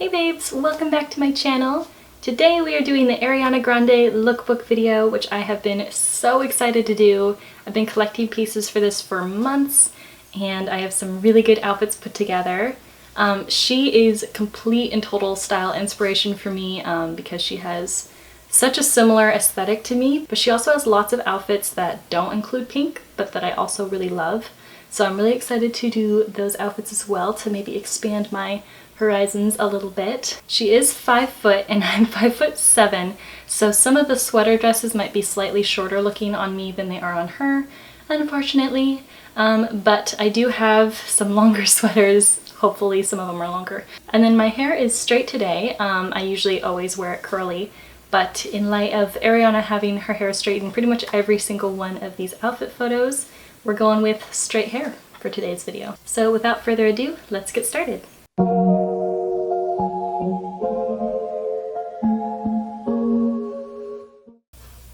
Hey babes, welcome back to my channel. Today we are doing the Ariana Grande Lookbook video, which I have been so excited to do. I've been collecting pieces for this for months, and I have some really good outfits put together. She is complete and total style inspiration for me because she has such a similar aesthetic to me, but she also has lots of outfits that don't include pink, but that I also really love. So I'm really excited to do those outfits as well to maybe expand my horizons a little bit. She is 5 foot and I'm 5'7", so some of the sweater dresses might be slightly shorter looking on me than they are on her, unfortunately. But I do have some longer sweaters. Hopefully some of them are longer. And then my hair is straight today. I usually always wear it curly, but in light of Ariana having her hair straight in pretty much every single one of these outfit photos, we're going with straight hair for today's video. So without further ado, let's get started.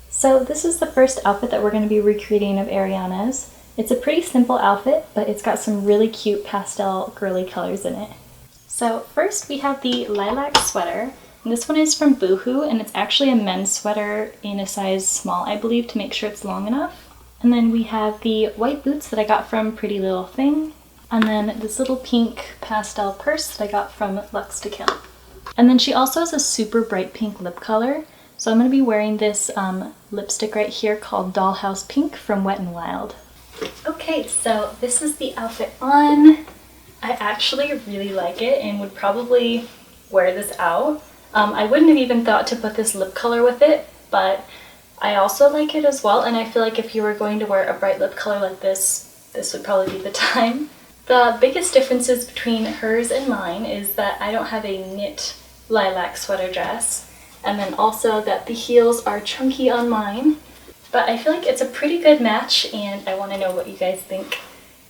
So this is the first outfit that we're going to be recreating of Ariana's. It's a pretty simple outfit, but it's got some really cute pastel girly colors in it. So first we have the lilac sweater, and this one is from Boohoo, and it's actually a men's sweater in a size small, I believe, to make sure it's long enough. And then we have the white boots that I got from Pretty Little Thing, and then this little pink pastel purse that I got from Luxe to Kill. And then she also has a super bright pink lip color. So I'm going to be wearing this lipstick right here called Dollhouse Pink from Wet n Wild. Okay, so this is the outfit on. I actually really like it and would probably wear this out. I wouldn't have even thought to put this lip color with it, but I also like it as well, and I feel like if you were going to wear a bright lip color like this, this would probably be the time. The biggest differences between hers and mine is that I don't have a knit lilac sweater dress, and then also that the heels are chunky on mine. But I feel like it's a pretty good match, and I want to know what you guys think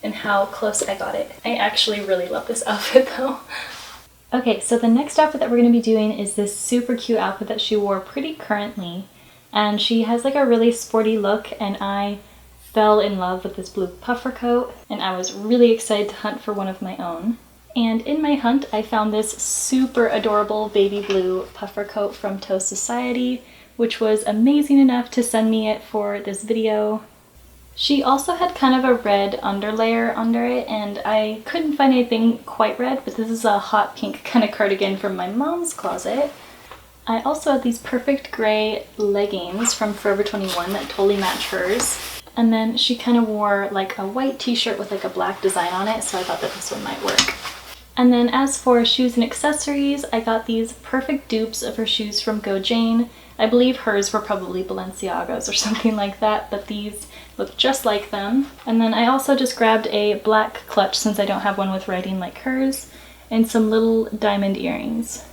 and how close I got it. I actually really love this outfit though. Okay, so the next outfit that we're going to be doing is this super cute outfit that she wore pretty currently. And she has like a really sporty look, and I fell in love with this blue puffer coat, and I was really excited to hunt for one of my own. And in my hunt, I found this super adorable baby blue puffer coat from Toast Society, which was amazing enough to send me it for this video. She also had kind of a red underlayer under it, and I couldn't find anything quite red, but this is a hot pink kind of cardigan from my mom's closet. I also had these perfect gray leggings from Forever 21 that totally match hers. And then she kind of wore like a white t-shirt with like a black design on it, so I thought that this one might work. And then as for shoes and accessories, I got these perfect dupes of her shoes from Go Jane. I believe hers were probably Balenciaga's or something like that, but these look just like them. And then I also just grabbed a black clutch since I don't have one with writing like hers, and some little diamond earrings.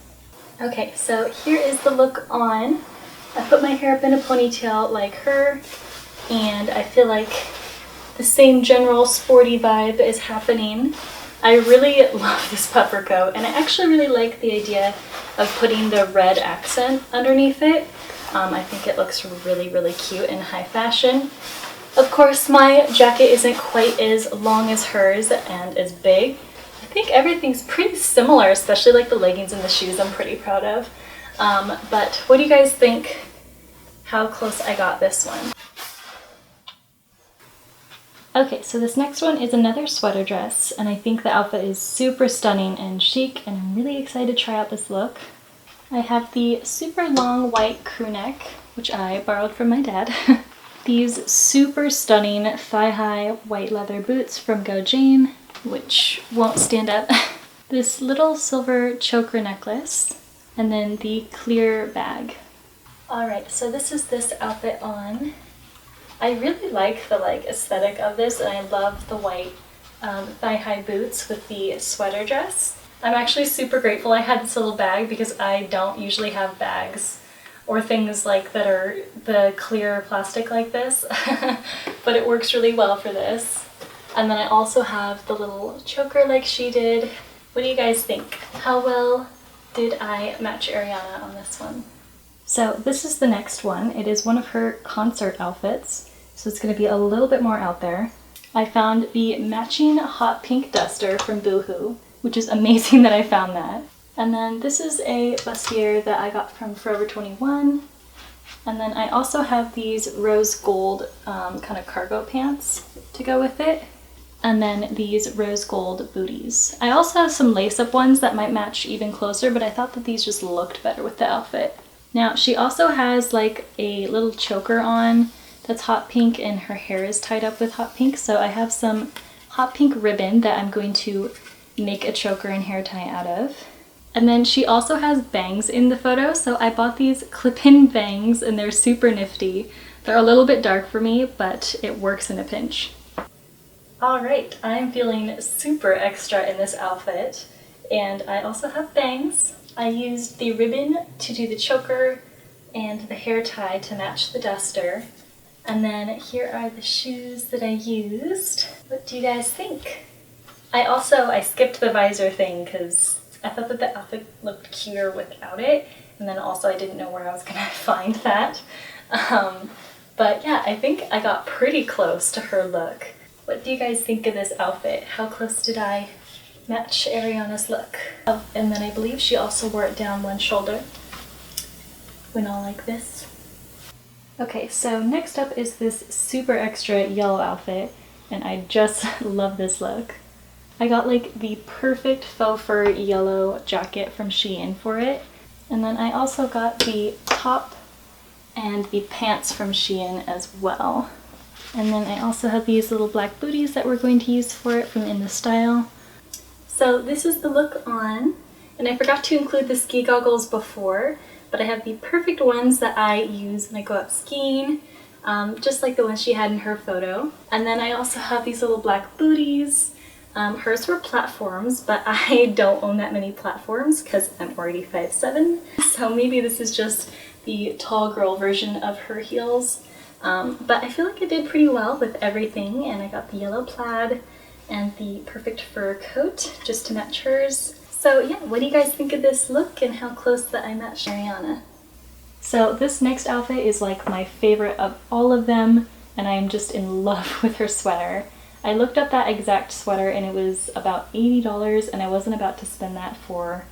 Okay, so here is the look on. I put my hair up in a ponytail like her, and I feel like the same general sporty vibe is happening. I really love this puffer coat, and I actually really like the idea of putting the red accent underneath it. I think it looks really, really cute and high fashion. Of course, my jacket isn't quite as long as hers and as big. I think everything's pretty similar, especially like the leggings and the shoes I'm pretty proud of. But what do you guys think how close I got this one? Okay, so this next one is another sweater dress, and I think the outfit is super stunning and chic, and I'm really excited to try out this look. I have the super long white crew neck, which I borrowed from my dad. These super stunning thigh-high white leather boots from Go Jane, which won't stand up. This little silver choker necklace, and then the clear bag. Alright, so this is this outfit on. I really like the aesthetic of this, and I love the white thigh-high boots with the sweater dress. I'm actually super grateful I had this little bag because I don't usually have bags or things like that are the clear plastic like this, but it works really well for this. And then I also have the little choker like she did. What do you guys think? How well did I match Ariana on this one? So this is the next one. It is one of her concert outfits. So it's going to be a little bit more out there. I found the matching hot pink duster from Boohoo, which is amazing that I found that. And then this is a bustier that I got from Forever 21. And then I also have these rose gold kind of cargo pants to go with it. And then these rose gold booties. I also have some lace-up ones that might match even closer, but I thought that these just looked better with the outfit. Now, she also has like a little choker on that's hot pink, and her hair is tied up with hot pink. So I have some hot pink ribbon that I'm going to make a choker and hair tie out of. And then she also has bangs in the photo, so I bought these clip-in bangs and they're super nifty. They're a little bit dark for me, but it works in a pinch. Alright, I'm feeling super extra in this outfit, and I also have bangs. I used the ribbon to do the choker and the hair tie to match the duster. And then here are the shoes that I used. What do you guys think? I skipped the visor thing because I thought that the outfit looked cuter without it, and then also I didn't know where I was gonna find that. But yeah, I think I got pretty close to her look. What do you guys think of this outfit? How close did I match Ariana's look? Oh, and then I believe she also wore it down one shoulder. Went all like this. Okay, so next up is this super extra yellow outfit, and I just love this look. I got like the perfect faux fur yellow jacket from Shein for it. And then I also got the top and the pants from Shein as well. And then I also have these little black booties that we're going to use for it from In The Style. So this is the look on, and I forgot to include the ski goggles before, but I have the perfect ones that I use when I go out skiing, just like the ones she had in her photo. And then I also have these little black booties. Hers were platforms, but I don't own that many platforms because I'm already 5'7", so maybe this is just the tall girl version of her heels. But I feel like I did pretty well with everything, and I got the yellow plaid and the perfect fur coat just to match hers. So yeah, what do you guys think of this look and how close that I matched Ariana? So this next outfit is like my favorite of all of them, and I am just in love with her sweater. I looked up that exact sweater and it was about $80, and I wasn't about to spend that for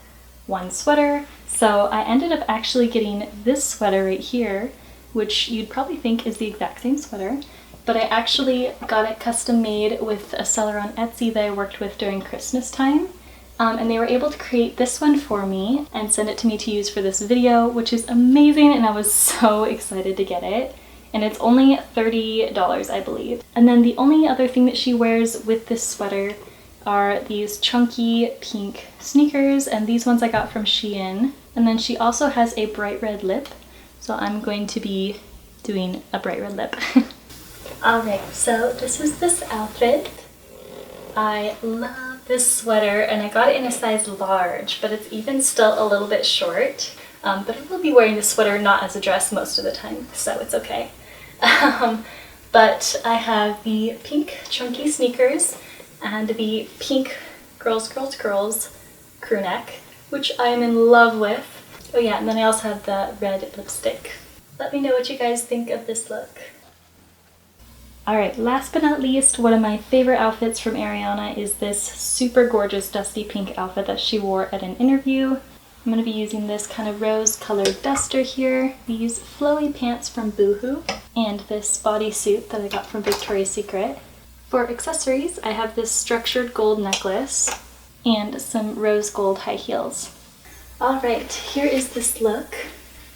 one sweater. So I ended up actually getting this sweater right here, which you'd probably think is the exact same sweater, but I actually got it custom made with a seller on Etsy that I worked with during Christmas time. And they were able to create this one for me and send it to me to use for this video, which is amazing, and I was so excited to get it. And it's only $30, I believe. And then the only other thing that she wears with this sweater are these chunky pink sneakers, and these ones I got from Shein. And then she also has a bright red lip, so I'm going to be doing a bright red lip. Alright, so this is this outfit. I love this sweater, and I got it in a size large, but it's even still a little bit short. But I will be wearing this sweater not as a dress most of the time, so it's okay. But I have the pink chunky sneakers and the pink girls crew neck, which I am in love with. Oh yeah, and then I also have the red lipstick. Let me know what you guys think of this look. Alright, last but not least, one of my favorite outfits from Ariana is this super gorgeous dusty pink outfit that she wore at an interview. I'm going to be using this kind of rose-colored duster here, these flowy pants from Boohoo, and this bodysuit that I got from Victoria's Secret. For accessories, I have this structured gold necklace and some rose gold high heels. Alright, here is this look.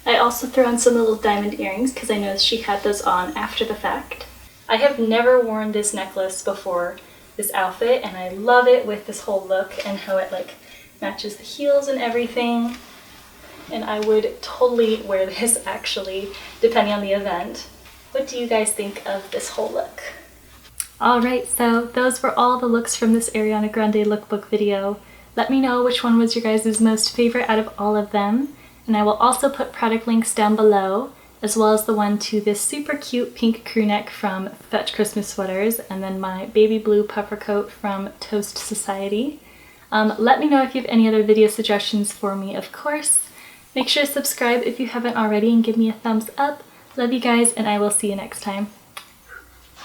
I also threw on some little diamond earrings because I noticed she had those on after the fact. I have never worn this necklace before this outfit, and I love it with this whole look and how it like matches the heels and everything. And I would totally wear this actually, depending on the event. What do you guys think of this whole look? Alright, so those were all the looks from this Ariana Grande lookbook video. Let me know which one was your guys' most favorite out of all of them. And I will also put product links down below, as well as the one to this super cute pink crew neck from Fetch Christmas Sweaters, and then my baby blue puffer coat from Toast Society. Let me know if you have any other video suggestions for me, of course. Make sure to subscribe if you haven't already and give me a thumbs up. Love you guys, and I will see you next time.